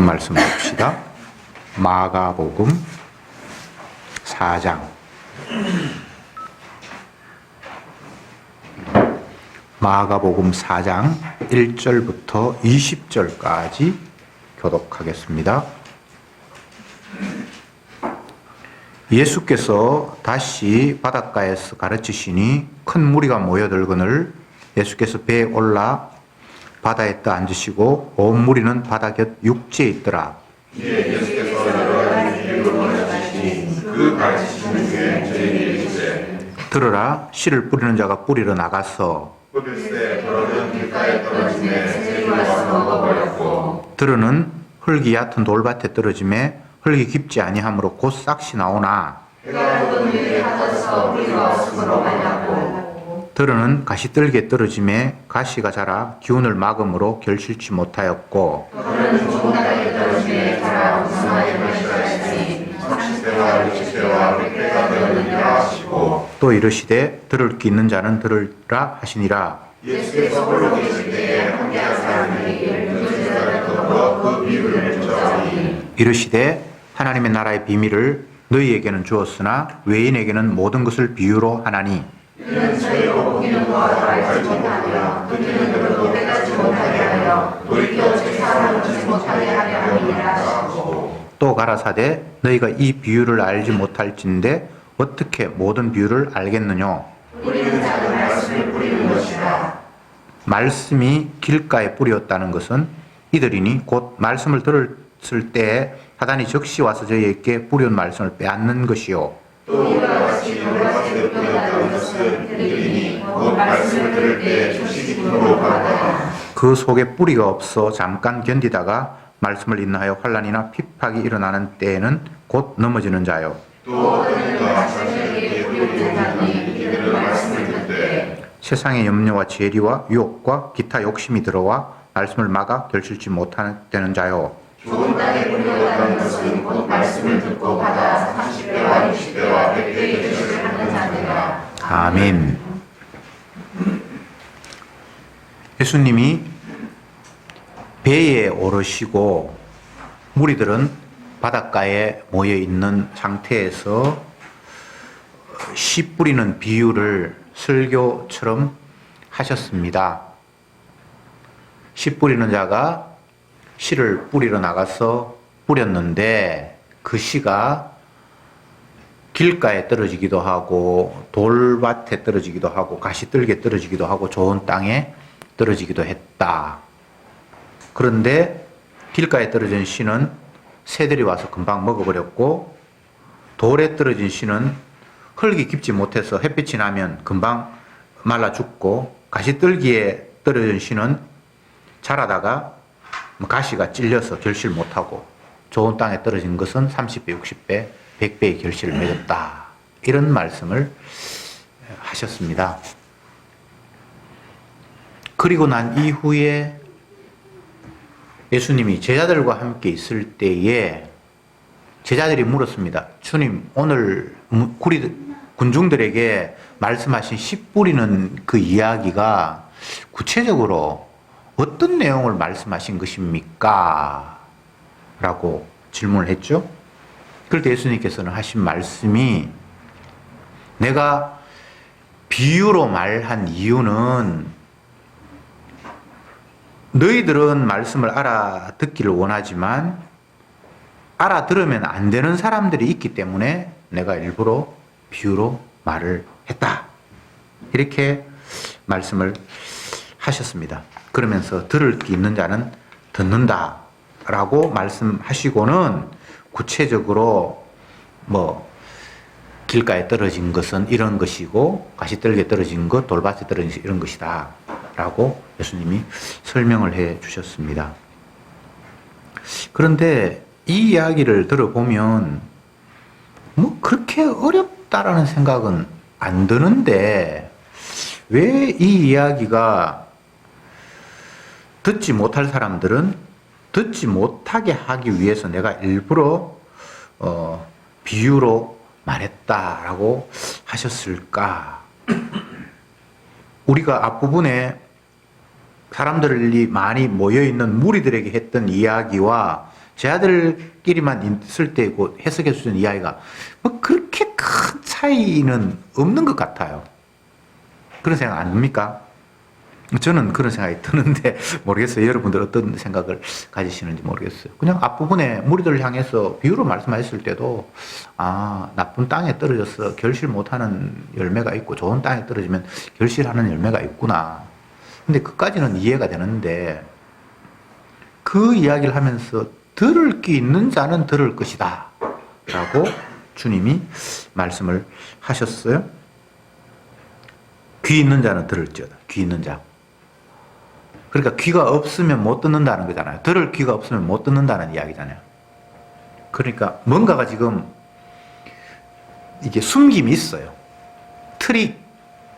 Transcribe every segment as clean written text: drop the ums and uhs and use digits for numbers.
말씀 봅시다. 마가복음 4장. 마가복음 4장 1절부터 20절까지 교독하겠습니다. 예수께서 다시 바닷가에서 가르치시니 큰 무리가 모여들거늘 예수께서 배에 올라 바다에 떠 앉으시고 온 무리는 바다 곁 육지에 있더라. 예수께서 여러 가지 비유를 가르치시니 그 가르치시는 중에 저희에게 이르시되 들으라. 씨를 뿌리는 자가 뿌리러 나가서 뿌릴새 더러는 길가에 떨어지매 새들이 와서 먹어버렸고 들으는 흙이 얕은 돌밭에 떨어지매 흙이 깊지 아니하므로 곧 싹시 나오나 해가 돋은 위에 하져서 뿌리가 없으므로 말랐고 들으는 가시떨기에 떨어지매 가시가 자라 기운을 막음으로 결실치 못하였고 들은 좋은 땅에 떨어지매 자라 무성하게 번식하였으니 30세와 60세와 100세가 되었느니라 하시고 또 이르시되 들을 귀 있는 자는 들으라 하시니라. 예수께서 홀로 계실 때에 함께한 사람들에게 눈을 자를 더불어 그 비유를 묻자오니 이르시되 하나님의 나라의 비밀을 너희에게는 주었으나 외인에게는 모든 것을 비유로 하나니 이는 저희로 보기는 보아도 알지 못하며 듣기는 들어도 깨닫지 못하게 하여 돌이켜 제 사람을 듣지 못하게 하려 함이니라 하시고 또 가라사대 너희가 이 비유를 알지 못할진데 어떻게 모든 비유를 알겠느냐. 뿌리는 자는 말씀을 뿌리는 것이다. 말씀이 길가에 뿌렸다는 것은 이들이니 곧 말씀을 들었을 때에 사단이 즉시 와서 저희에게 뿌린 말씀을 빼앗는 것이요. 또 이와 같이 돌밭에 뿌렸다는 것은 이들이니 곧 말씀을 들을 때에 주식이 힘으로 받아 그 속에 뿌리가 없어 잠깐 견디다가 말씀을 인하여 환난이나 핍박이 일어나는 때에는 곧 넘어지는 자요. 또 어떤 이가 자신에게 뿌리는 자니 이들은 말씀을 듣되 세상의 염려와 재리와 유혹과 기타 욕심이 들어와 말씀을 막아 결실치 못하는 자요. 좋은 땅에 뿌렸다는 것은 곧 말씀을 듣고 받아 30배와 60배와 100배의 결실을 하는 자들이라. 아멘. 예수님이 배에 오르시고 무리들은 바닷가에 모여 있는 상태에서 씨 뿌리는 비유를 설교처럼 하셨습니다. 씨 뿌리는 자가 씨를 뿌리러 나가서 뿌렸는데 그 씨가 길가에 떨어지기도 하고 돌밭에 떨어지기도 하고 가시떨기에 떨어지기도 하고 좋은 땅에 떨어지기도 했다. 그런데 길가에 떨어진 씨는 새들이 와서 금방 먹어버렸고 돌에 떨어진 씨는 흙이 깊지 못해서 햇빛이 나면 금방 말라 죽고 가시떨기에 떨어진 씨는 자라다가 가시가 찔려서 결실 못하고 좋은 땅에 떨어진 것은 30배, 60배, 100배의 결실을 맺었다. 이런 말씀을 하셨습니다. 그리고 난 이후에 예수님이 제자들과 함께 있을 때에 제자들이 물었습니다. 주님, 오늘 군중들에게 말씀하신 씨 뿌리는 그 이야기가 구체적으로 어떤 내용을 말씀하신 것입니까? 라고 질문을 했죠. 그럴 때 예수님께서는 하신 말씀이 내가 비유로 말한 이유는 너희들은 말씀을 알아듣기를 원하지만 알아들으면 안 되는 사람들이 있기 때문에 내가 일부러 비유로 말을 했다. 이렇게 말씀을 하셨습니다. 그러면서 들을 게 있는 자는 듣는다 라고 말씀하시고는 구체적으로 길가에 떨어진 것은 이런 것이고 가시떨기에 떨어진 것, 돌밭에 떨어진 것이 이런 것이다 라고 예수님이 설명을 해 주셨습니다. 그런데 이 이야기를 들어보면 그렇게 어렵다라는 생각은 안 드는데 왜 이 이야기가 듣지 못할 사람들은 듣지 못하게 하기 위해서 내가 일부러 비유로 말했다라고 하셨을까? 우리가 앞부분에 사람들이 많이 모여있는 무리들에게 했던 이야기와 제 아들끼리만 있을 때고 해석해 주는 이야기가 뭐 그렇게 큰 차이는 없는 것 같아요. 그런 생각 안 듭니까? 저는 그런 생각이 드는데 모르겠어요. 여러분들 어떤 생각을 가지시는지 모르겠어요. 그냥 앞부분에 무리들을 향해서 비유로 말씀하셨을 때도 나쁜 땅에 떨어져서 결실 못하는 열매가 있고 좋은 땅에 떨어지면 결실하는 열매가 있구나. 근데 그까지는 이해가 되는데 그 이야기를 하면서 들을 귀 있는 자는 들을 것이다 라고 주님이 말씀을 하셨어요. 귀 있는 자는 들을지어다. 귀 있는 자. 그러니까 귀가 없으면 못 듣는다는 거잖아요. 들을 귀가 없으면 못 듣는다는 이야기잖아요. 그러니까 뭔가가 지금 이게 숨김이 있어요. 트릭이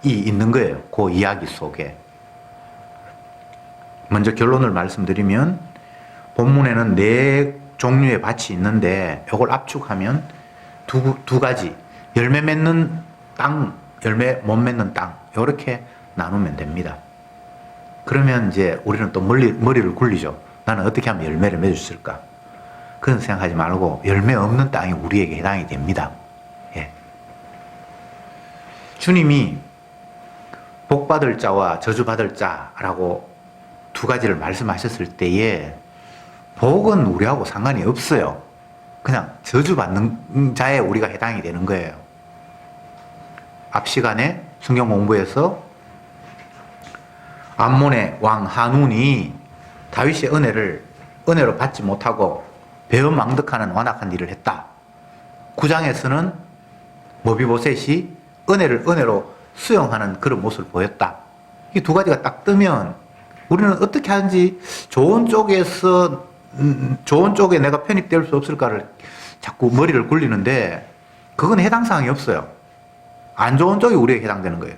있는 거예요. 그 이야기 속에. 먼저 결론을 말씀드리면 본문에는 4종류의 밭이 있는데 이걸 압축하면 두 가지 열매 맺는 땅, 열매 못 맺는 땅 이렇게 나누면 됩니다. 그러면 이제 우리는 또 머리를 굴리죠. 나는 어떻게 하면 열매를 맺을 수 있을까? 그런 생각하지 말고 열매 없는 땅이 우리에게 해당이 됩니다. 예. 주님이 복받을 자와 저주받을 자라고 두 가지를 말씀하셨을 때에 복은 우리하고 상관이 없어요. 그냥 저주받는 자에 우리가 해당이 되는 거예요. 앞 시간에 성경 공부에서 암몬의 왕 한운이 다윗의 은혜로 받지 못하고 배은망덕하는 완악한 일을 했다. 9장에서는 모비보셋이 은혜를 은혜로 수용하는 그런 모습을 보였다. 이 두 가지가 딱 뜨면 우리는 어떻게 하는지 좋은 쪽에 내가 편입될 수 없을까를 자꾸 머리를 굴리는데 그건 해당 사항이 없어요. 안 좋은 쪽이 우리에게 해당되는 거예요.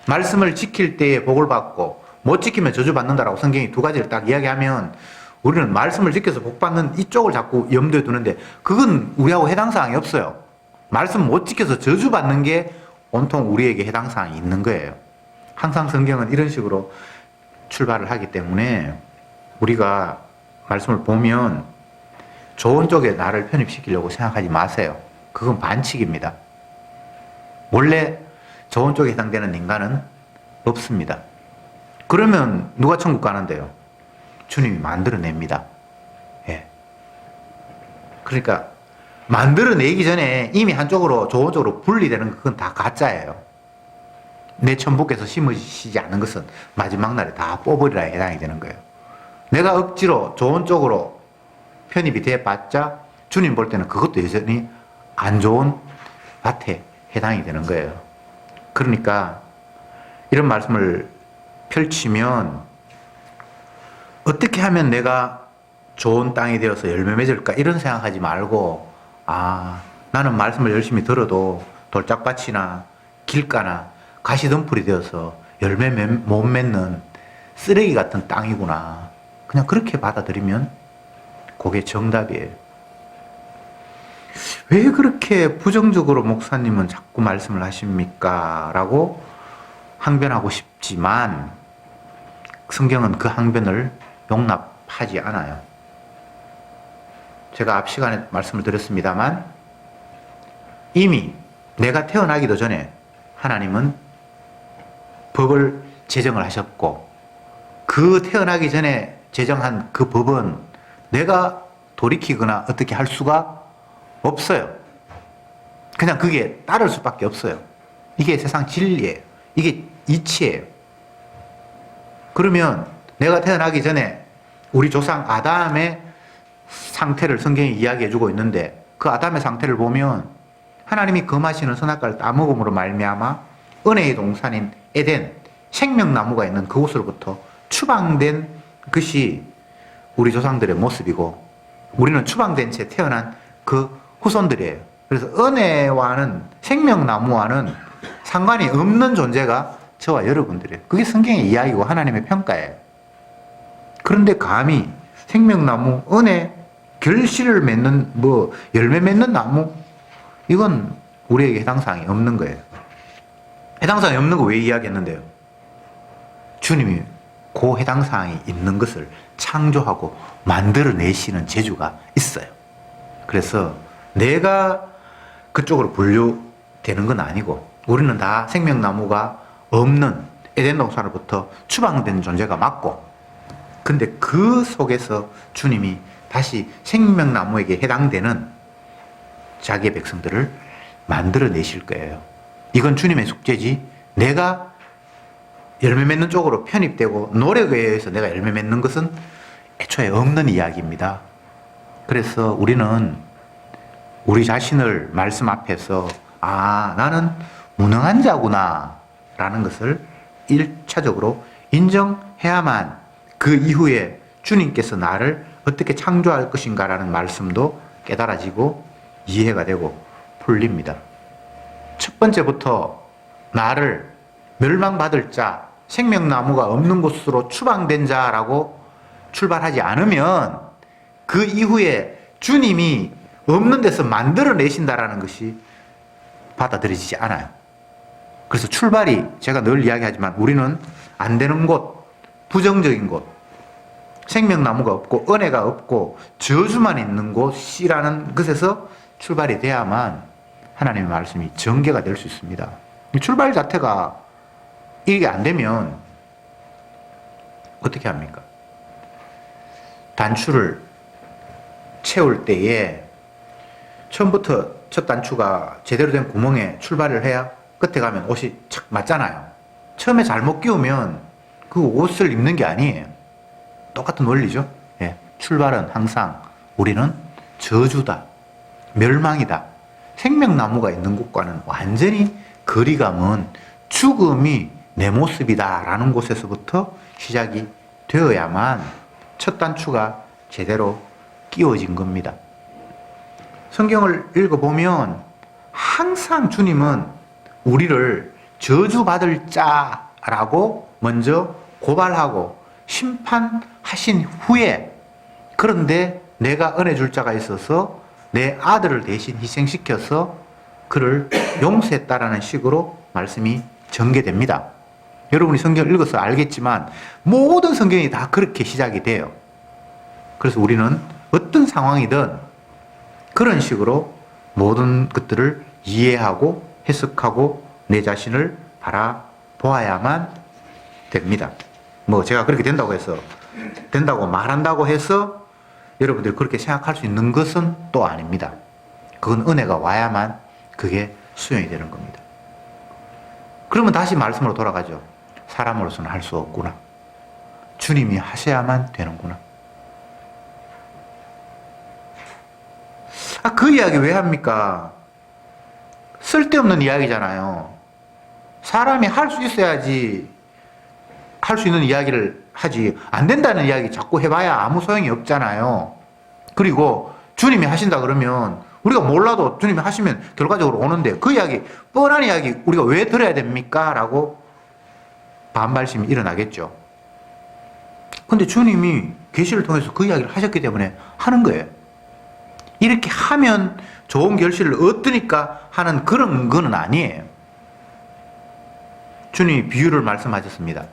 말씀을 지킬 때에 복을 받고 못 지키면 저주받는다라고 성경이 두 가지를 딱 이야기하면 우리는 말씀을 지켜서 복받는 이쪽을 자꾸 염두에 두는데 그건 우리하고 해당 사항이 없어요. 말씀 못 지켜서 저주받는 게 온통 우리에게 해당 사항이 있는 거예요. 항상 성경은 이런 식으로 출발을 하기 때문에 우리가 말씀을 보면 좋은 쪽에 나를 편입시키려고 생각하지 마세요. 그건 반칙입니다. 원래 좋은 쪽에 해당되는 인간은 없습니다. 그러면 누가 천국 가는데요? 주님이 만들어냅니다. 예. 그러니까 만들어내기 전에 이미 한쪽으로 좋은 쪽으로 분리되는 그건 다 가짜예요. 내 천부께서 심으시지 않은 것은 마지막 날에 다 뽑으리라 해당이 되는 거예요. 내가 억지로 좋은 쪽으로 편입이 돼봤자 주님 볼 때는 그것도 여전히 안 좋은 밭에 해당이 되는 거예요. 그러니까 이런 말씀을 펼치면 어떻게 하면 내가 좋은 땅이 되어서 열매 맺을까 이런 생각하지 말고 나는 말씀을 열심히 들어도 돌짝밭이나 길가나 가시덤불이 되어서 열매 못 맺는 쓰레기 같은 땅이구나. 그냥 그렇게 받아들이면 그게 정답이에요. 왜 그렇게 부정적으로 목사님은 자꾸 말씀을 하십니까? 라고 항변하고 싶지만 성경은 그 항변을 용납하지 않아요. 제가 앞 시간에 말씀을 드렸습니다만 이미 내가 태어나기도 전에 하나님은 법을 제정을 하셨고 그 태어나기 전에 제정한 그 법은 내가 돌이키거나 어떻게 할 수가 없어요. 그냥 그게 따를 수밖에 없어요. 이게 세상 진리예요. 이게 이치예요. 그러면 내가 태어나기 전에 우리 조상 아담의 상태를 성경이 이야기해주고 있는데 그 아담의 상태를 보면 하나님이 금하시는 선악과를 따먹음으로 말미암아 은혜의 동산인 에덴 생명나무가 있는 그곳으로부터 추방된 것이 우리 조상들의 모습이고 우리는 추방된 채 태어난 그 후손들이에요. 그래서 은혜와는 생명나무와는 상관이 없는 존재가 저와 여러분들이에요. 그게 성경의 이야기고 하나님의 평가예요. 그런데 감히 생명나무, 은혜, 결실을 맺는 열매 맺는 나무 이건 우리에게 해당사항이 없는 거예요. 해당사항이 없는 거 왜 이야기했는데요? 주님이 그 해당 사항이 있는 것을 창조하고 만들어내시는 재주가 있어요. 그래서 내가 그쪽으로 분류되는 건 아니고 우리는 다 생명나무가 없는 에덴 동산으로부터 추방된 존재가 맞고, 근데 그 속에서 주님이 다시 생명나무에게 해당되는 자기의 백성들을 만들어내실 거예요. 이건 주님의 숙제지, 내가 열매 맺는 쪽으로 편입되고 노력에 의해서 내가 열매 맺는 것은 애초에 없는 이야기입니다. 그래서 우리는 우리 자신을 말씀 앞에서 나는 무능한 자구나 라는 것을 1차적으로 인정해야만 그 이후에 주님께서 나를 어떻게 창조할 것인가 라는 말씀도 깨달아지고 이해가 되고 풀립니다. 첫 번째부터 나를 멸망받을 자, 생명나무가 없는 곳으로 추방된 자라고 출발하지 않으면 그 이후에 주님이 없는 데서 만들어내신다라는 것이 받아들여지지 않아요. 그래서 출발이, 제가 늘 이야기하지만 우리는 안 되는 곳, 부정적인 곳, 생명나무가 없고 은혜가 없고 저주만 있는 곳이라는 것에서 출발이 돼야만 하나님의 말씀이 전개가 될 수 있습니다. 출발 자체가 이게 안 되면 어떻게 합니까? 단추를 채울 때에 처음부터 첫 단추가 제대로 된 구멍에 출발을 해야 끝에 가면 옷이 착 맞잖아요. 처음에 잘못 끼우면 그 옷을 입는 게 아니에요. 똑같은 원리죠. 예. 출발은 항상 우리는 저주다, 멸망이다, 생명나무가 있는 곳과는 완전히 거리가 먼 죽음이 내 모습이다 라는 곳에서부터 시작이 되어야만 첫 단추가 제대로 끼워진 겁니다. 성경을 읽어보면 항상 주님은 우리를 저주받을 자라고 먼저 고발하고 심판하신 후에, 그런데 내가 은혜 줄 자가 있어서 내 아들을 대신 희생시켜서 그를 용서했다라는 식으로 말씀이 전개됩니다. 여러분이 성경을 읽어서 알겠지만 모든 성경이 다 그렇게 시작이 돼요. 그래서 우리는 어떤 상황이든 그런 식으로 모든 것들을 이해하고 해석하고 내 자신을 바라보아야만 됩니다. 제가 그렇게 된다고 해서, 된다고 말한다고 해서 여러분들이 그렇게 생각할 수 있는 것은 또 아닙니다. 그건 은혜가 와야만 그게 수용이 되는 겁니다. 그러면 다시 말씀으로 돌아가죠. 사람으로서는 할 수 없구나. 주님이 하셔야만 되는구나. 그 이야기 왜 합니까? 쓸데없는 이야기잖아요. 사람이 할 수 있어야지 할 수 있는 이야기를 하지, 안 된다는 이야기 자꾸 해봐야 아무 소용이 없잖아요. 그리고 주님이 하신다 그러면 우리가 몰라도 주님이 하시면 결과적으로 오는데, 그 이야기, 뻔한 이야기 우리가 왜 들어야 됩니까? 라고 반발심이 일어나겠죠. 근데 주님이 계시를 통해서 그 이야기를 하셨기 때문에 하는 거예요. 이렇게 하면 좋은 결실을 얻으니까 하는 그런 거는 아니에요. 주님이 비유를 말씀하셨습니다.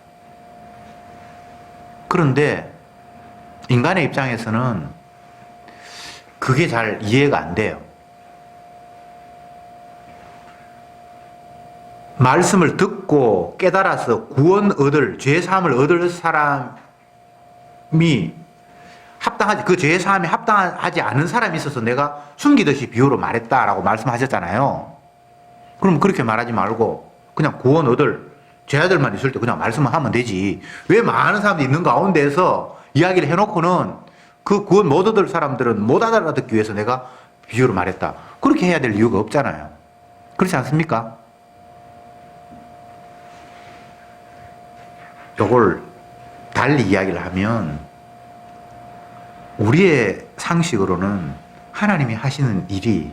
그런데 인간의 입장에서는 그게 잘 이해가 안 돼요. 말씀을 듣고 깨달아서 구원 얻을, 죄사함을 얻을 사람이 합당하지, 그 죄사함에 합당하지 않은 사람이 있어서 내가 숨기듯이 비유로 말했다라고 말씀하셨잖아요. 그럼 그렇게 말하지 말고 그냥 구원 얻을 죄아들만 있을 때 그냥 말씀을 하면 되지. 왜 많은 사람들이 있는 가운데서 이야기를 해놓고는 그 구원 못 얻을 사람들은 못 알아듣기 위해서 내가 비유로 말했다. 그렇게 해야 될 이유가 없잖아요. 그렇지 않습니까? 요걸 달리 이야기를 하면 우리의 상식으로는 하나님이 하시는 일이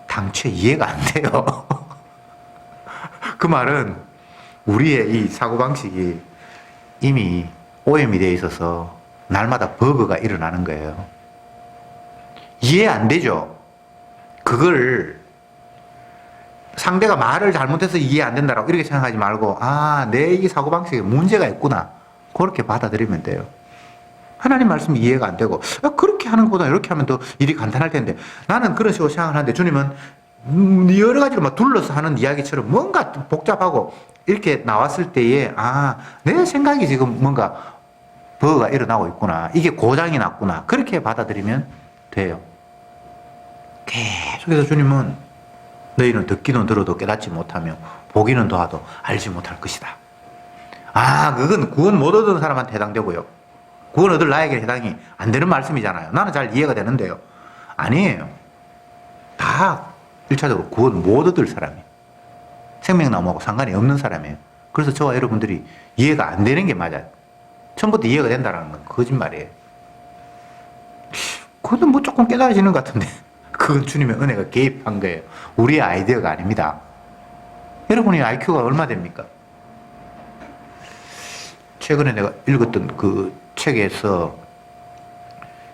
당최 이해가 안 돼요. 그 말은 우리의 이 사고방식이 이미 오염이 되어 있어서 날마다 버그가 일어나는 거예요. 이해 안 되죠? 그걸 상대가 말을 잘못해서 이해 안 된다라고 이렇게 생각하지 말고, 내 이 사고방식에 문제가 있구나. 그렇게 받아들이면 돼요. 하나님 말씀이 이해가 안 되고 그렇게 하는 것보다 이렇게 하면 더 일이 간단할 텐데 나는 그런 식으로 생각을 하는데 주님은 여러 가지로 막 둘러서 하는 이야기처럼 뭔가 복잡하고 이렇게 나왔을 때에 내 생각이 지금 뭔가 버그가 일어나고 있구나. 이게 고장이 났구나. 그렇게 받아들이면 돼요. 계속해서 주님은 너희는 듣기는 들어도 깨닫지 못하며 보기는 더하도 알지 못할 것이다. 그건 구원 못 얻은 사람한테 해당되고요. 구원 얻을 나에게 해당이 안 되는 말씀이잖아요. 나는 잘 이해가 되는데요. 아니에요. 다 1차적으로 구원 못 얻을 사람이에요. 생명나무하고 상관이 없는 사람이에요. 그래서 저와 여러분들이 이해가 안 되는 게 맞아요. 처음부터 이해가 된다는 건 거짓말이에요. 그것도 뭐 조금 깨달아지는 것 같은데 그건 주님의 은혜가 개입한 거예요. 우리의 아이디어가 아닙니다. 여러분의 IQ가 얼마 됩니까? 최근에 내가 읽었던 그 책에서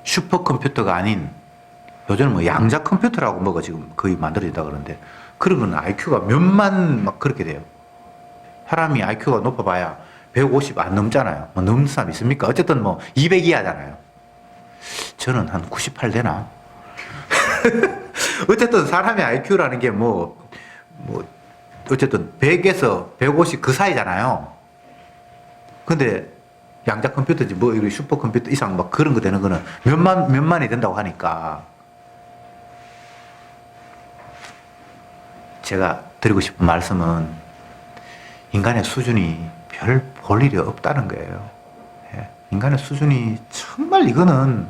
슈퍼컴퓨터가 아닌 요즘은 뭐 양자 컴퓨터라고 뭐가 지금 거의 만들어진다 그러는데 그런 건 IQ가 몇만 막 그렇게 돼요. 사람이 IQ가 높아봐야 150 안 넘잖아요. 뭐 넘는 사람 있습니까? 어쨌든 뭐 200 이하잖아요. 저는 한 98 되나? 어쨌든 사람의 IQ라는 게 어쨌든 100에서 150 그 사이잖아요. 근데 양자 컴퓨터지 뭐 이런 슈퍼 컴퓨터 이상 막 그런 거 되는 거는 몇만이 된다고 하니까 제가 드리고 싶은 말씀은 인간의 수준이 별 볼 일이 없다는 거예요. 예. 인간의 수준이 정말 이거는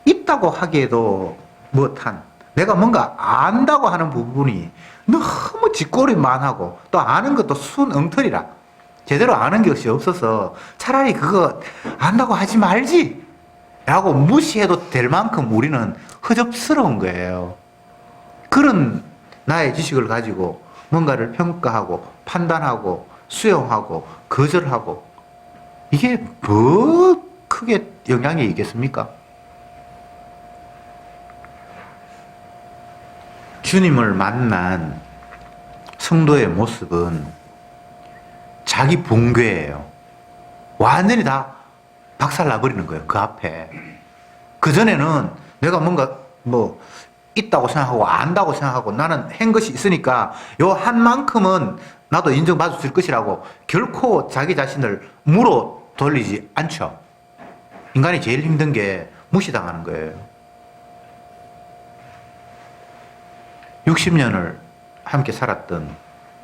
있다고 하기에도 못한 내가 뭔가 안다고 하는 부분이 너무 뒷골이만 하고 또 아는 것도 순 엉터리라 제대로 아는 것이 없어서 차라리 그거 안다고 하지 말지 라고 무시해도 될 만큼 우리는 허접스러운 거예요. 그런 나의 지식을 가지고 뭔가를 평가하고 판단하고 수용하고 거절하고 이게 뭐 크게 영향이 있겠습니까? 주님을 만난 성도의 모습은 자기 붕괴예요. 완전히 다 박살나버리는 거예요. 그 앞에. 그전에는 내가 뭔가 있다고 생각하고 안다고 생각하고 나는 한 것이 있으니까 요 한 만큼은 나도 인정받을 수 있을 것이라고 결코 자기 자신을 물어 돌리지 않죠. 인간이 제일 힘든 게 무시당하는 거예요. 60년을 함께 살았던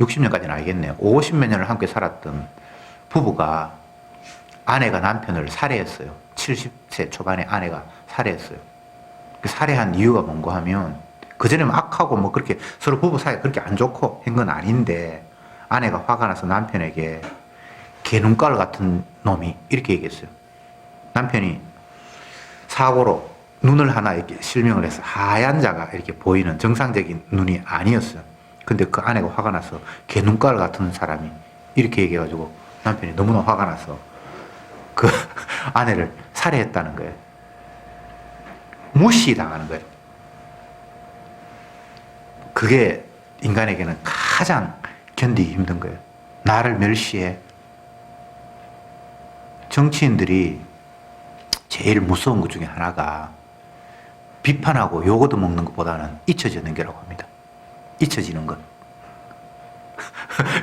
60년까지는 알겠네요. 50몇 년을 함께 살았던 부부가 아내가 남편을 살해했어요. 70세 초반에 아내가 살해했어요. 그 살해한 이유가 뭔가 하면 그전에는 악하고 뭐 그렇게 서로 부부 사이가 그렇게 안 좋고 한 건 아닌데 아내가 화가 나서 남편에게 개눈깔 같은 놈이 이렇게 얘기했어요. 남편이 사고로 눈을 하나 이렇게 실명을 해서 하얀 자가 이렇게 보이는 정상적인 눈이 아니었어요. 근데 그 아내가 화가 나서 개눈깔 같은 사람이 이렇게 얘기해가지고 남편이 너무나 화가 나서 그 아내를 살해했다는 거예요. 무시당하는 거예요. 그게 인간에게는 가장 견디기 힘든 거예요. 나를 멸시해. 정치인들이 제일 무서운 것 중에 하나가 비판하고 욕 얻어먹는 것보다는 잊혀지는 게라고 합니다. 잊혀지는 것.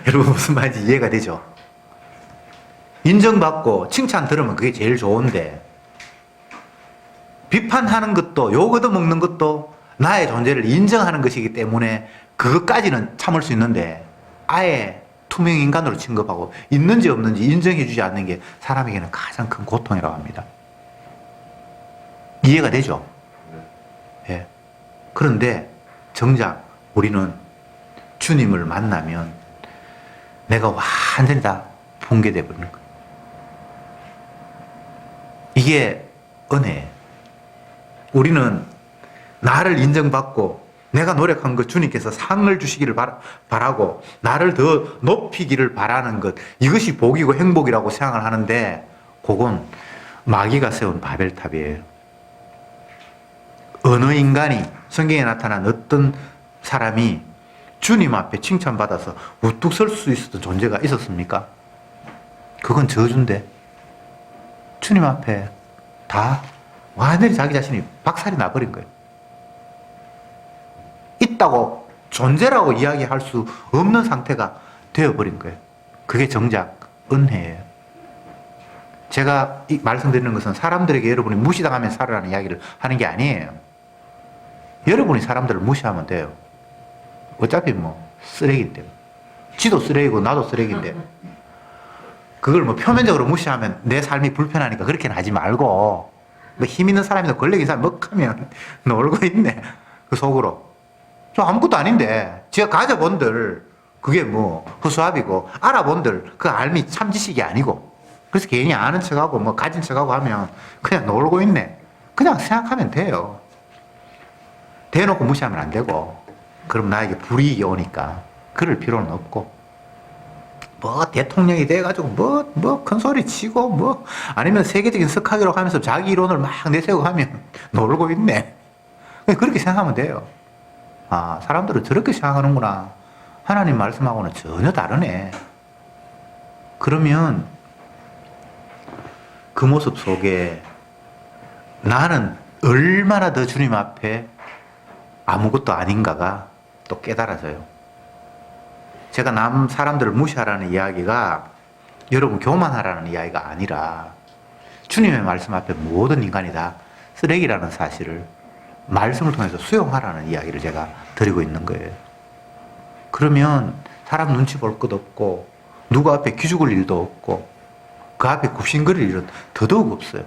여러분 무슨 말인지 이해가 되죠? 인정받고 칭찬 들으면 그게 제일 좋은데 비판하는 것도 욕 얻어먹는 것도 나의 존재를 인정하는 것이기 때문에 그것까지는 참을 수 있는데 아예 투명 인간으로 취급하고 있는지 없는지 인정해주지 않는 게 사람에게는 가장 큰 고통이라고 합니다. 이해가 되죠? 예. 그런데 정작 우리는 주님을 만나면 내가 완전히 다 붕괴되어 버리는 거예요. 이게 은혜예요. 우리는 나를 인정받고 내가 노력한 것 주님께서 상을 주시기를 바라고 나를 더 높이기를 바라는 것 이것이 복이고 행복이라고 생각을 하는데 그건 마귀가 세운 바벨탑이에요. 어느 인간이 성경에 나타난 어떤 사람이 주님 앞에 칭찬받아서 우뚝 설 수 있었던 존재가 있었습니까? 그건 저주인데 주님 앞에 다 완전히 자기 자신이 박살이 나버린 거예요. 있다고, 존재라고 이야기할 수 없는 상태가 되어버린 거예요. 그게 정작 은혜예요. 제가 말씀드리는 것은 사람들에게 여러분이 무시당하면 살으라는 이야기를 하는 게 아니에요. 여러분이 사람들을 무시하면 돼요. 어차피 뭐 쓰레기인데, 지도 쓰레기고 나도 쓰레기인데, 그걸 뭐 표면적으로 무시하면 내 삶이 불편하니까 그렇게는 하지 말고, 뭐 힘 있는 사람이나 권력 있는 사람이 먹하면 놀고 있네, 그 속으로. 저 아무것도 아닌데, 제가 가져본들 그게 뭐 허수아비고, 알아본들 그 알미 참 지식이 아니고, 그래서 괜히 아는 척하고 뭐 가진 척하고 하면 그냥 놀고 있네, 그냥 생각하면 돼요. 대놓고 무시하면 안 되고, 그럼 나에게 불이익이 오니까 그럴 필요는 없고, 뭐 대통령이 돼가지고 뭐 큰 소리 치고 뭐 아니면 세계적인 석학이라고 하면서 자기 이론을 막 내세우고 하면 놀고 있네, 그렇게 생각하면 돼요. 아, 사람들은 저렇게 생각하는구나, 하나님 말씀하고는 전혀 다르네. 그러면 그 모습 속에 나는 얼마나 더 주님 앞에 아무것도 아닌가가 또 깨달아져요. 제가 남 사람들을 무시하라는 이야기가 여러분 교만하라는 이야기가 아니라, 주님의 말씀 앞에 모든 인간이 다 쓰레기라는 사실을 말씀을 통해서 수용하라는 이야기를 제가 드리고 있는 거예요. 그러면 사람 눈치 볼 것 없고, 누구 앞에 기죽을 일도 없고, 그 앞에 굽신거릴 일은 더더욱 없어요.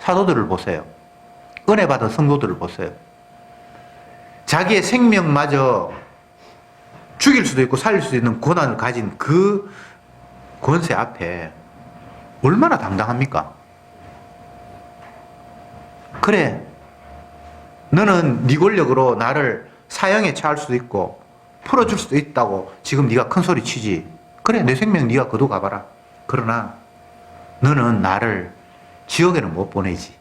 사도들을 보세요. 은혜 받은 성도들을 보세요. 자기의 생명마저 죽일 수도 있고 살릴 수도 있는 권한을 가진 그 권세 앞에 얼마나 당당합니까? 그래, 너는 네 권력으로 나를 사형에 처할 수도 있고 풀어줄 수도 있다고 지금 네가 큰 소리 치지. 그래, 내 생명 네가 거둬가봐라. 그러나 너는 나를 지옥에는 못 보내지.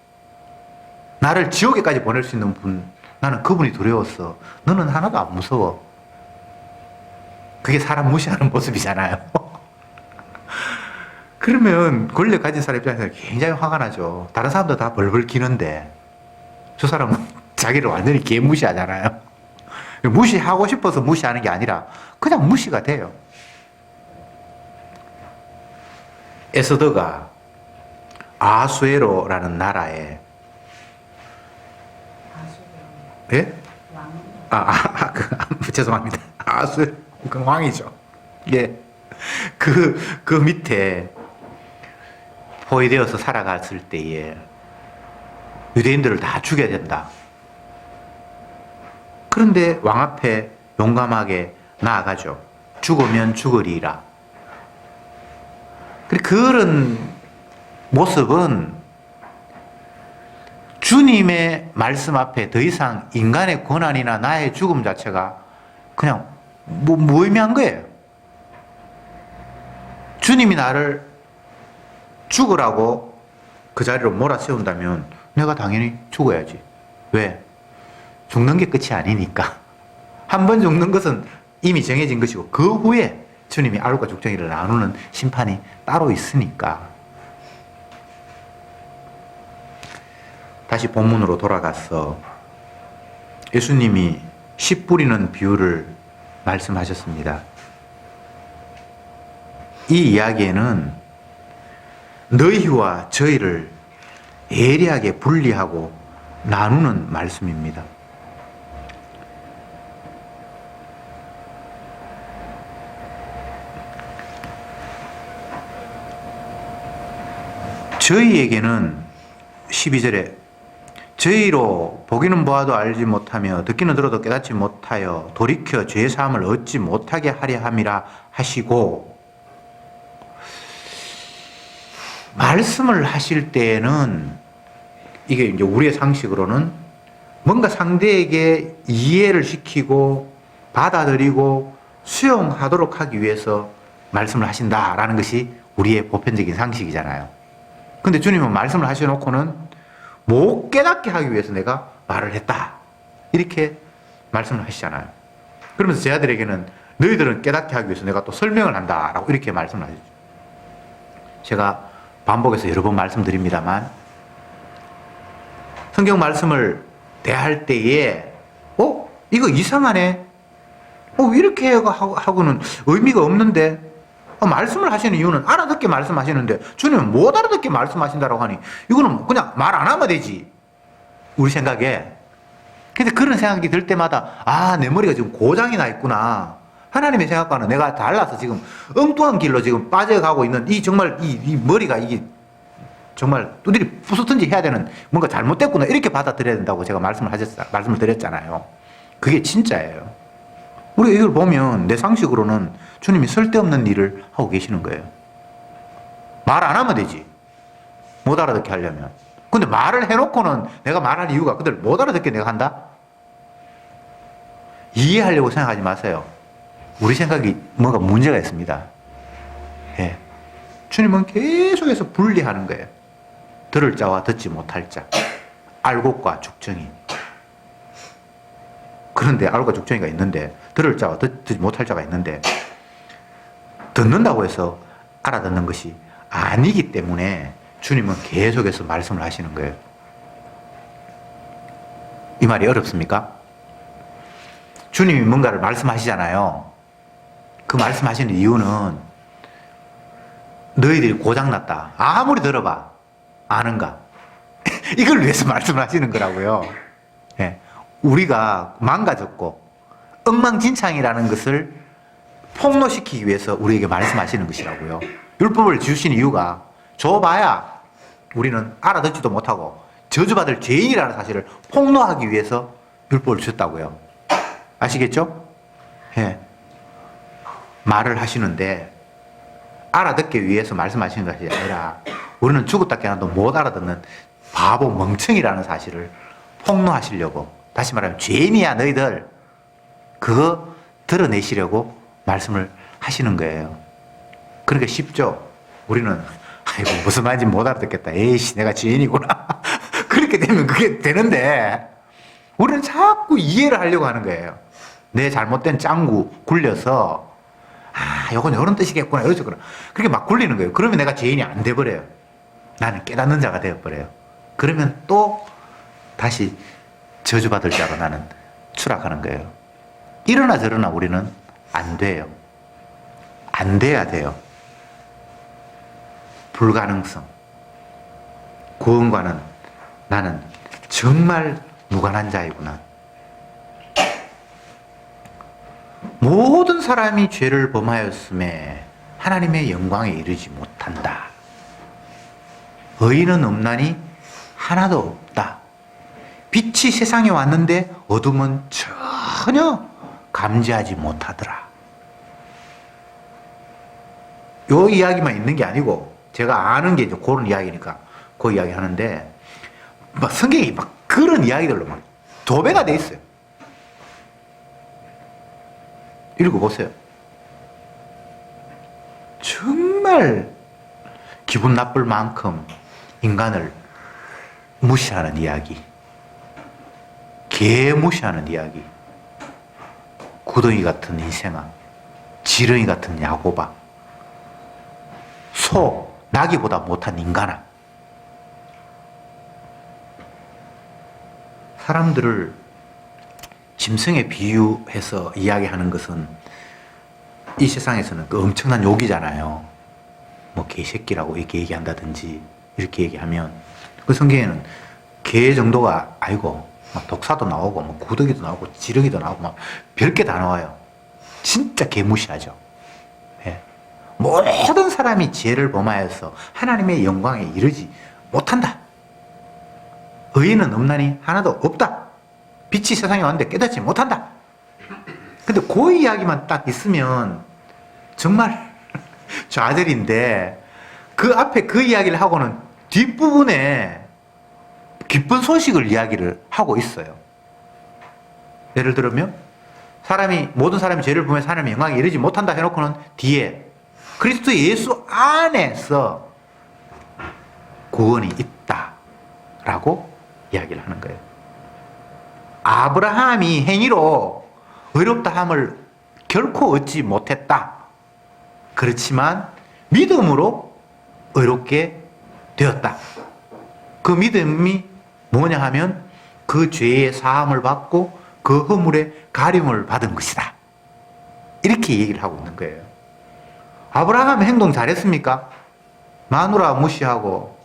나를 지옥에까지 보낼 수 있는 분, 나는 그분이 두려웠어. 너는 하나도 안 무서워. 그게 사람 무시하는 모습이잖아요. 그러면 권력 가진 사람 입장에서 굉장히 화가 나죠. 다른 사람도 다 벌벌 기는데 저 사람은 자기를 완전히 개무시하잖아요. 무시하고 싶어서 무시하는 게 아니라 그냥 무시가 돼요. 에스더가 아수에로라는 나라에, 예? 죄송합니다. 아수에로, 그 왕이죠. 예. 그 밑에 포위되어서 살아갔을 때에 유대인들을 다 죽여야 된다. 그런데 왕 앞에 용감하게 나아가죠. 죽으면 죽으리라. 그런 모습은 주님의 말씀 앞에 더 이상 인간의 고난이나 나의 죽음 자체가 그냥 무의미한 거예요. 주님이 나를 죽으라고 그 자리로 몰아세운다면 내가 당연히 죽어야지. 왜? 죽는 게 끝이 아니니까. 한 번 죽는 것은 이미 정해진 것이고, 그 후에 주님이 알과 죽정이를 나누는 심판이 따로 있으니까. 다시 본문으로 돌아가서 예수님이 씨 뿌리는 비유를 말씀하셨습니다. 이 이야기에는 너희와 저희를 예리하게 분리하고 나누는 말씀입니다. 저희에게는 12절에 저희로 보기는 보아도 알지 못하며 듣기는 들어도 깨닫지 못하여 돌이켜 죄 사함을 얻지 못하게 하려 함이라 하시고, 말씀을 하실 때에는 이게 이제 우리의 상식으로는 뭔가 상대에게 이해를 시키고 받아들이고 수용하도록 하기 위해서 말씀을 하신다라는 것이 우리의 보편적인 상식이잖아요. 근데 주님은 말씀을 하셔놓고는 못 깨닫게 하기 위해서 내가 말을 했다, 이렇게 말씀을 하시잖아요. 그러면서 제 아들에게는 너희들은 깨닫게 하기 위해서 내가 또 설명을 한다라고 이렇게 말씀을 하시죠. 제가 반복해서 여러 번 말씀드립니다만 성경 말씀을 대할 때에 이거 이상하네. 이렇게 하고는 의미가 없는데 말씀을 하시는 이유는 알아듣게 말씀하시는데 주님은 못 알아듣게 말씀하신다고 하니 이거는 그냥 말 안 하면 되지. 우리 생각에. 근데 그런 생각이 들 때마다 내 머리가 지금 고장이 나 있구나. 하나님의 생각과는 내가 달라서 지금 엉뚱한 길로 지금 빠져가고 있는 정말 이 머리가 이게 정말 두드리 부수든지 해야 되는 뭔가 잘못됐구나. 이렇게 받아들여야 된다고 제가 말씀을 드렸잖아요. 그게 진짜예요. 우리가 이걸 보면 내 상식으로는 주님이 쓸데없는 일을 하고 계시는 거예요. 말 안 하면 되지. 못 알아듣게 하려면. 근데 말을 해놓고는 내가 말할 이유가 그들 못 알아듣게 내가 한다? 이해하려고 생각하지 마세요. 우리 생각이 뭔가 문제가 있습니다. 예. 주님은 계속해서 분리하는 거예요. 들을 자와 듣지 못할 자. 알곡과 죽정이. 그런데 알곡과 죽정이가 있는데 들을 자와 듣지 못할 자가 있는데 듣는다고 해서 알아듣는 것이 아니기 때문에 주님은 계속해서 말씀을 하시는 거예요. 이 말이 어렵습니까? 주님이 뭔가를 말씀하시잖아요. 그 말씀하시는 이유는 너희들이 고장났다. 아무리 들어봐. 아는가? 이걸 위해서 말씀을 하시는 거라고요. 예. 우리가 망가졌고 엉망진창이라는 것을 폭로시키기 위해서 우리에게 말씀하시는 것이라고요. 율법을 주신 이유가 줘봐야 우리는 알아듣지도 못하고 저주받을 죄인이라는 사실을 폭로하기 위해서 율법을 주셨다고요. 아시겠죠? 예. 말을 하시는데 알아듣기 위해서 말씀하시는 것이 아니라 우리는 죽었다 깨어나도 못 알아듣는 바보 멍청이라는 사실을 폭로하시려고, 다시 말하면 죄인이야 너희들, 그거 드러내시려고 말씀을 하시는 거예요. 그러니까 쉽죠. 우리는 무슨 말인지 못 알아듣겠다. 에이씨 내가 죄인이구나. 그렇게 되면 그게 되는데 우리는 자꾸 이해를 하려고 하는 거예요. 내 잘못된 짱구 굴려서 요건 이런 뜻이겠구나 이러죠. 그렇게 막 굴리는 거예요. 그러면 내가 죄인이 안 돼버려요. 나는 깨닫는 자가 되어버려요. 그러면 또 다시 저주받을 자로 나는 추락하는 거예요. 이러나 저러나 우리는 안 돼요. 안 돼야 돼요. 불가능성. 구원과는 나는 정말 무관한 자이구나. 모든 사람이 죄를 범하였음에 하나님의 영광에 이르지 못한다. 의인은 없나니 하나도 없다. 빛이 세상에 왔는데 어둠은 전혀 감지하지 못하더라. 요 이야기만 있는 게 아니고 제가 아는 게 이제 그런 이야기니까 그 이야기 하는데 막 성경이 막 그런 이야기들로 막 도배가 돼 있어요. 읽어보세요. 정말 기분 나쁠 만큼 인간을 무시하는 이야기, 개 무시하는 이야기, 구덩이 같은 인생아, 지렁이 같은 야고바, 소, 나귀보다 못한 인간아. 사람들을 짐승에 비유해서 이야기하는 것은 이 세상에서는 그 엄청난 욕이잖아요. 뭐 개새끼라고 이렇게 얘기한다든지 이렇게 얘기하면 그 성경에는 개 정도가 아니고 막 독사도 나오고 뭐 구더기도 나오고 지렁이도 나오고 막 별게 다 나와요. 진짜 개무시하죠. 예. 모든 사람이 죄를 범하여서 하나님의 영광에 이르지 못한다. 의인은 없나니 하나도 없다. 빛이 세상에 왔는데 깨닫지 못한다. 근데 그 이야기만 딱 있으면 정말 좌절인데 그 앞에 그 이야기를 하고는 뒷부분에 기쁜 소식을 이야기를 하고 있어요. 예를 들면 모든 사람이 죄를 범해서 하나님의 영광에 이르지 못한다 해놓고는 뒤에 그리스도 예수 안에서 구원이 있다라고 이야기를 하는 거예요. 아브라함이 행위로 의롭다함을 결코 얻지 못했다. 그렇지만 믿음으로 의롭게 되었다. 그 믿음이 뭐냐 하면 그 죄의 사함을 받고 그 허물의 가림을 받은 것이다. 이렇게 얘기를 하고 있는 거예요. 아브라함 행동 잘했습니까? 마누라 무시하고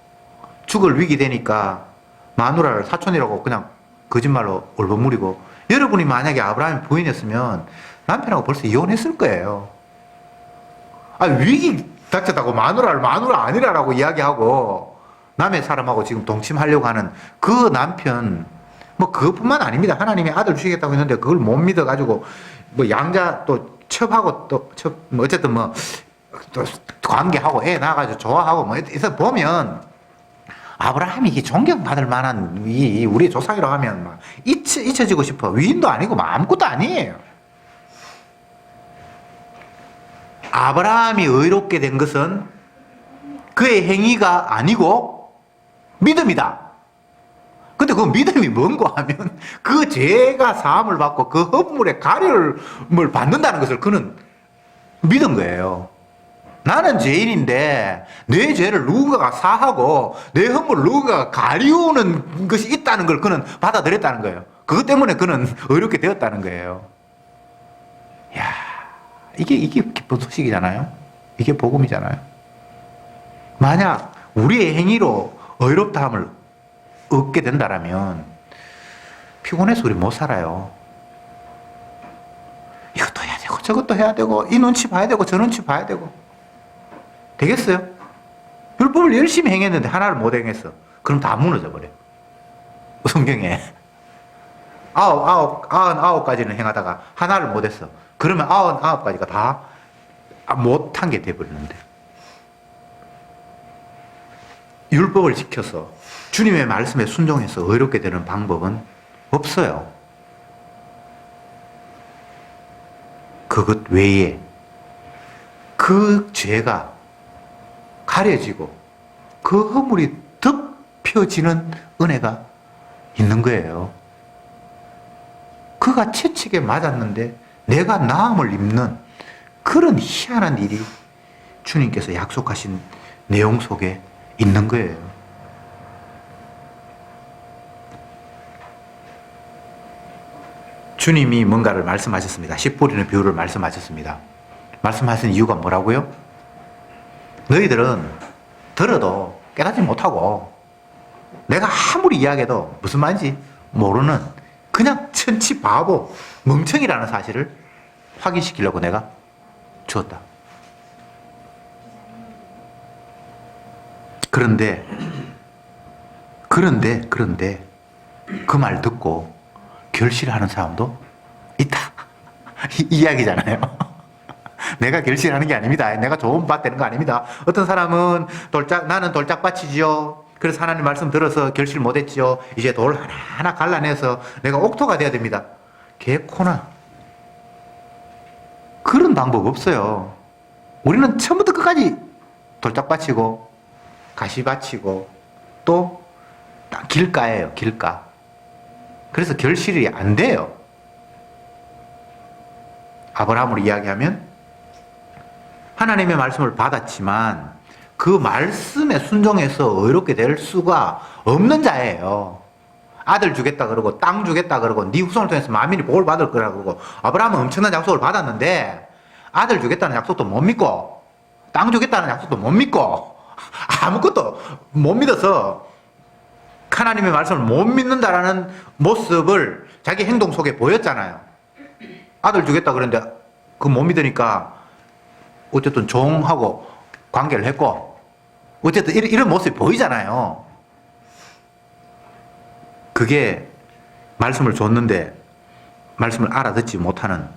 죽을 위기 되니까 마누라를 사촌이라고 그냥 거짓말로 얼버무리고, 여러분이 만약에 아브라함의 부인이었으면 남편하고 벌써 이혼했을 거예요. 위기 닥쳤다고 마누라 아니라라고 이야기하고 남의 사람하고 지금 동침하려고 하는 그 남편, 뭐 그것뿐만 아닙니다. 하나님이 아들 주시겠다고 했는데 그걸 못 믿어가지고 뭐 양자 또 첩하고 또 뭐 어쨌든 뭐 또 관계하고 애 낳아가지고 좋아하고 뭐 해서 보면 아브라함이 이게 존경받을 만한 우리의 조상이라고 하면 막 잊혀지고 싶어. 위인도 아니고 뭐 아무것도 아니에요. 아브라함이 의롭게 된 것은 그의 행위가 아니고 믿음이다. 근데 그 믿음이 뭔가 하면 그 죄가 사함을 받고 그 허물의 가려움을 받는다는 것을 그는 믿은 거예요. 나는 죄인인데 내 죄를 누군가가 사하고 내 허물을 누군가가 가리우는 것이 있다는 걸 그는 받아들였다는 거예요. 그것 때문에 그는 의롭게 되었다는 거예요. 이야, 이게 기쁜 소식이잖아요. 이게 복음이잖아요. 만약 우리의 행위로 의롭다함을 얻게 된다라면 피곤해서 우리 못 살아요. 이것도 해야 되고 저것도 해야 되고 이 눈치 봐야 되고 저 눈치 봐야 되고 되겠어요? 율법을 열심히 행했는데 하나를 못 행했어. 그럼 다 무너져 버려. 성경에 99가지는 행하다가 하나를 못 했어. 그러면 99가지가 다 못한 게 돼버리는데, 율법을 지켜서 주님의 말씀에 순종해서 의롭게 되는 방법은 없어요. 그것 외에 그 죄가 가려지고 그 허물이 덮여지는 은혜가 있는 거예요. 그가 채찍에 맞았는데 내가 나음을 입는 그런 희한한 일이 주님께서 약속하신 내용 속에 있는 거예요. 주님이 뭔가를 말씀하셨습니다. 씨 뿌리는 비유를 말씀하셨습니다. 말씀하신 이유가 뭐라고요? 너희들은 들어도 깨닫지 못하고 내가 아무리 이야기해도 무슨 말인지 모르는 그냥 천치 바보 멍청이라는 사실을 확인시키려고 내가 주었다. 그런데 그 말 듣고 결실하는 사람도 있다. 이 이야기잖아요. 내가 결실하는 게 아닙니다. 내가 좋은 밭 되는 거 아닙니다. 어떤 사람은 나는 돌짝밭이지요. 그래서 하나님 말씀 들어서 결실 못했지요. 이제 돌 하나하나 갈라내서 내가 옥토가 돼야 됩니다. 개코나. 그런 방법 없어요. 우리는 처음부터 끝까지 돌짝밭이고 가시밭이고 또 길가예요. 길가. 그래서 결실이 안 돼요. 아브라함으로 이야기하면 하나님의 말씀을 받았지만 그 말씀에 순종해서 의롭게 될 수가 없는 자예요. 아들 주겠다 그러고 땅 주겠다 그러고 네 후손을 통해서 만민이 복을 받을 거라 그러고, 아브라함은 엄청난 약속을 받았는데 아들 주겠다는 약속도 못 믿고 땅 주겠다는 약속도 못 믿고 아무것도 못 믿어서 하나님의 말씀을 못 믿는다라는 모습을 자기 행동 속에 보였잖아요. 아들 주겠다 그랬는데 그거 못 믿으니까 어쨌든 종하고 관계를 했고 어쨌든 이런 모습이 보이잖아요. 그게 말씀을 줬는데 말씀을 알아듣지 못하는,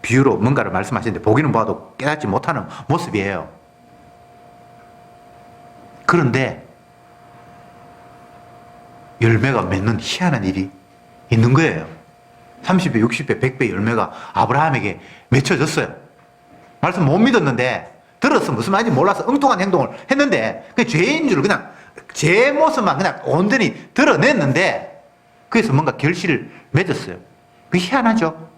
비유로 뭔가를 말씀하시는데 보기는 봐도 깨닫지 못하는 모습이에요. 그런데 열매가 맺는 희한한 일이 있는 거예요. 30배, 60배, 100배 열매가 아브라함에게 맺혀졌어요. 말씀 못 믿었는데 들어서 무슨 말인지 몰라서 엉뚱한 행동을 했는데 그 죄인 줄 그냥 제 모습만 그냥 온전히 드러냈는데 그래서 뭔가 결실을 맺었어요. 그게 희한하죠?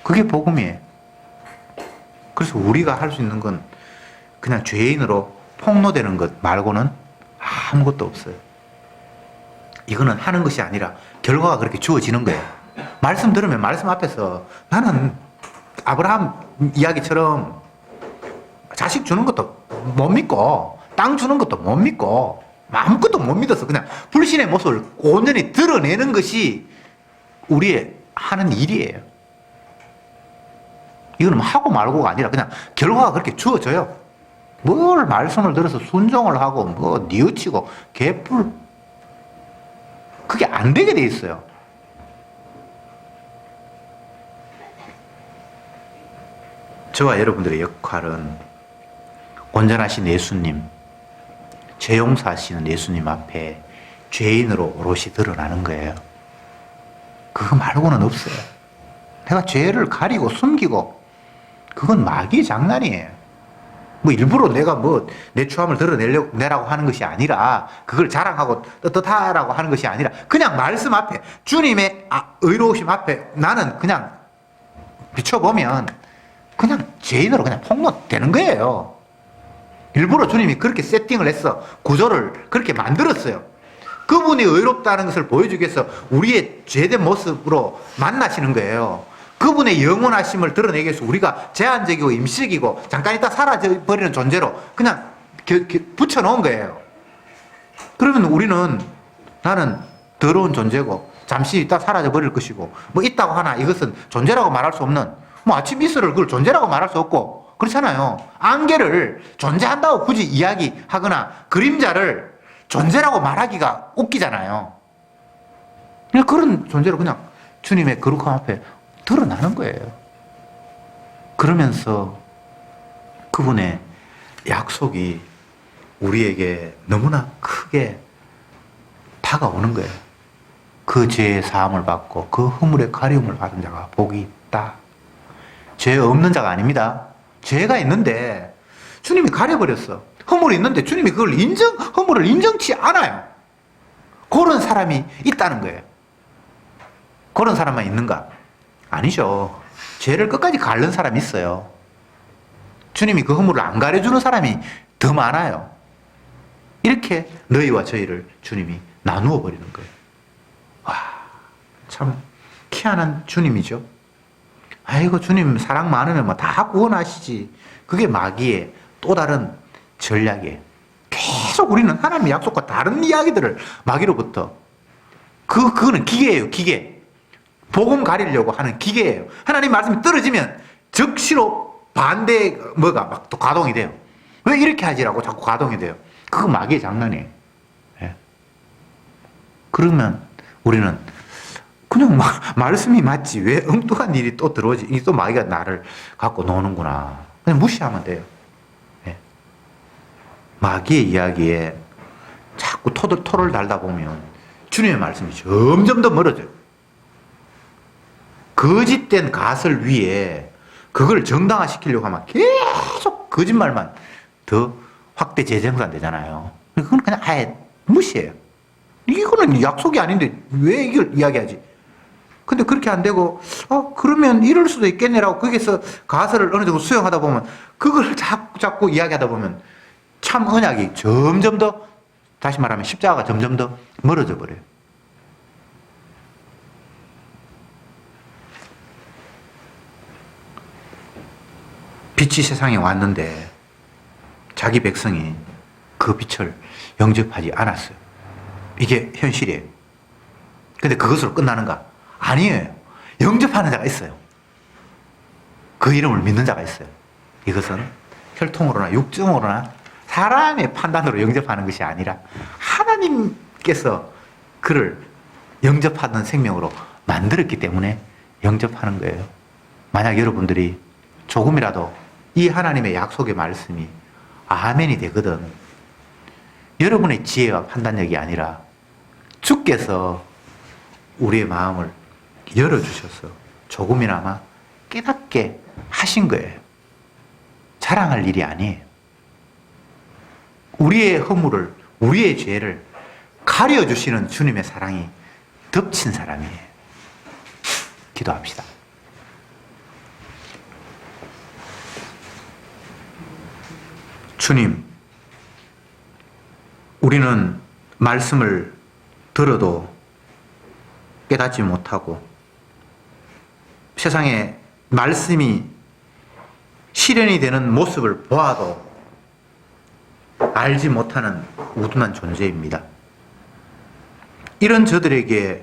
그게 복음이에요. 그래서 우리가 할 수 있는 건 그냥 죄인으로 폭로되는 것 말고는 아무것도 없어요. 이거는 하는 것이 아니라 결과가 그렇게 주어지는 거예요. 말씀 들으면 말씀 앞에서 나는 아브라함 이야기처럼 자식 주는 것도 못 믿고 땅 주는 것도 못 믿고 아무것도 못 믿어서 그냥 불신의 모습을 온전히 드러내는 것이 우리의 하는 일이에요. 이거는 하고 말고가 아니라 그냥 결과가 그렇게 주어져요. 뭘 말씀을 들어서 순종을 하고 뭐 뉘우치고 개뿔 그게 안 되게 돼 있어요. 저와 여러분들의 역할은 온전하신 예수님, 죄 용서하시는 예수님 앞에 죄인으로 오롯이 드러나는 거예요. 그거 말고는 없어요. 내가 죄를 가리고 숨기고 그건 마귀의 장난이에요. 뭐 일부러 내가 뭐 내 추함을 드러내라고 하는 것이 아니라 그걸 자랑하고 떳떳하라고 하는 것이 아니라 그냥 말씀 앞에 주님의 의로우심 앞에 나는 그냥 비춰보면 그냥 죄인으로 그냥 폭로되는 거예요. 일부러 주님이 그렇게 세팅을 했어. 구조를 그렇게 만들었어요. 그분이 의롭다는 것을 보여주기 위해서 우리의 죄된 모습으로 만나시는 거예요. 그분의 영원하심을 드러내기 위해서 우리가 제한적이고 임시적이고 잠깐 있다 사라져버리는 존재로 그냥 붙여놓은 거예요. 그러면 우리는 나는 더러운 존재고 잠시 있다 사라져버릴 것이고 뭐 있다고 하나 이것은 존재라고 말할 수 없는 뭐 아침 이슬을 그걸 존재라고 말할 수 없고 그렇잖아요. 안개를 존재한다고 굳이 이야기하거나 그림자를 존재라고 말하기가 웃기잖아요. 그냥 그런 존재로 그냥 주님의 거룩함 앞에 드러나는 거예요. 그러면서 그분의 약속이 우리에게 너무나 크게 다가오는 거예요. 그 죄의 사함을 받고 그 허물의 가리움을 받은 자가 복이 있다. 죄 없는 자가 아닙니다. 죄가 있는데 주님이 가려버렸어. 허물이 있는데 주님이 그걸 허물을 인정치 않아요. 그런 사람이 있다는 거예요. 그런 사람만 있는가? 아니죠. 죄를 끝까지 가른 사람이 있어요. 주님이 그 허물을 안 가려주는 사람이 더 많아요. 이렇게 너희와 저희를 주님이 나누어 버리는 거예요. 와, 참 희한한 주님이죠. 아이고 주님 사랑 많으면 뭐 다 구원하시지. 그게 마귀의 또 다른 전략이에요. 계속 우리는 하나님의 약속과 다른 이야기들을 마귀로부터 그거는 기계예요. 기계. 복음 가리려고 하는 기계예요. 하나님 말씀이 떨어지면 즉시로 반대 뭐가 막 또 가동이 돼요. 왜 이렇게 하지라고 자꾸 가동이 돼요. 그거 마귀의 장난이에요. 예. 그러면 우리는 그냥 말씀이 맞지 왜 엉뚱한 일이 또 들어오지? 또 마귀가 나를 갖고 노는구나. 그냥 무시하면 돼요. 예. 마귀의 이야기에 자꾸 토를 달다 보면 주님의 말씀이 점점 더 멀어져요. 거짓된 가설 위에 그걸 정당화시키려고 하면 계속 거짓말만 더 확대 재생산되잖아요. 그건 그냥 아예 무시해요. 이거는 약속이 아닌데 왜 이걸 이야기하지? 근데 그렇게 안 되고, 그러면 이럴 수도 있겠네라고 거기서 가설을 어느 정도 수용하다 보면, 그걸 자꾸 이야기하다 보면, 참 언약이 점점 더, 다시 말하면 십자가가 점점 더 멀어져 버려요. 빛이 세상에 왔는데, 자기 백성이 그 빛을 영접하지 않았어요. 이게 현실이에요. 근데 그것으로 끝나는가? 아니에요. 영접하는 자가 있어요. 그 이름을 믿는 자가 있어요. 이것은 혈통으로나 육정으로나 사람의 판단으로 영접하는 것이 아니라 하나님께서 그를 영접하는 생명으로 만들었기 때문에 영접하는 거예요. 만약 여러분들이 조금이라도 이 하나님의 약속의 말씀이 아멘이 되거든, 여러분의 지혜와 판단력이 아니라 주께서 우리의 마음을 열어주셔서 조금이나마 깨닫게 하신 거예요. 자랑할 일이 아니에요. 우리의 허물을, 우리의 죄를 가려주시는 주님의 사랑이 덮친 사람이에요. 기도합시다. 주님, 우리는 말씀을 들어도 깨닫지 못하고 세상에 말씀이 실현이 되는 모습을 보아도 알지 못하는 우둔한 존재입니다. 이런 저들에게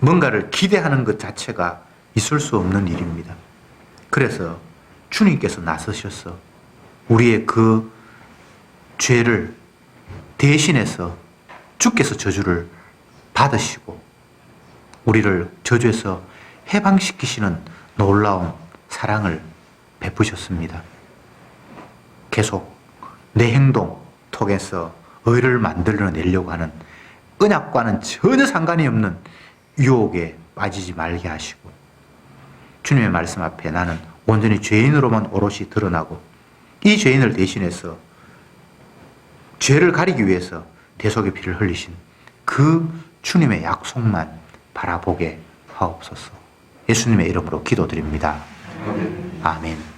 뭔가를 기대하는 것 자체가 있을 수 없는 일입니다. 그래서 주님께서 나서셔서 우리의 그 죄를 대신해서 주께서 저주를 받으시고 우리를 저주에서 해방시키시는 놀라운 사랑을 베푸셨습니다. 계속 내 행동 통해서 의를 만들어내려고 하는 언약과는 전혀 상관이 없는 유혹에 빠지지 말게 하시고 주님의 말씀 앞에 나는 온전히 죄인으로만 오롯이 드러나고 이 죄인을 대신해서 죄를 가리기 위해서 대속의 피를 흘리신 그 주님의 약속만 바라보게 하옵소서. 예수님의 이름으로 기도드립니다. 아멘.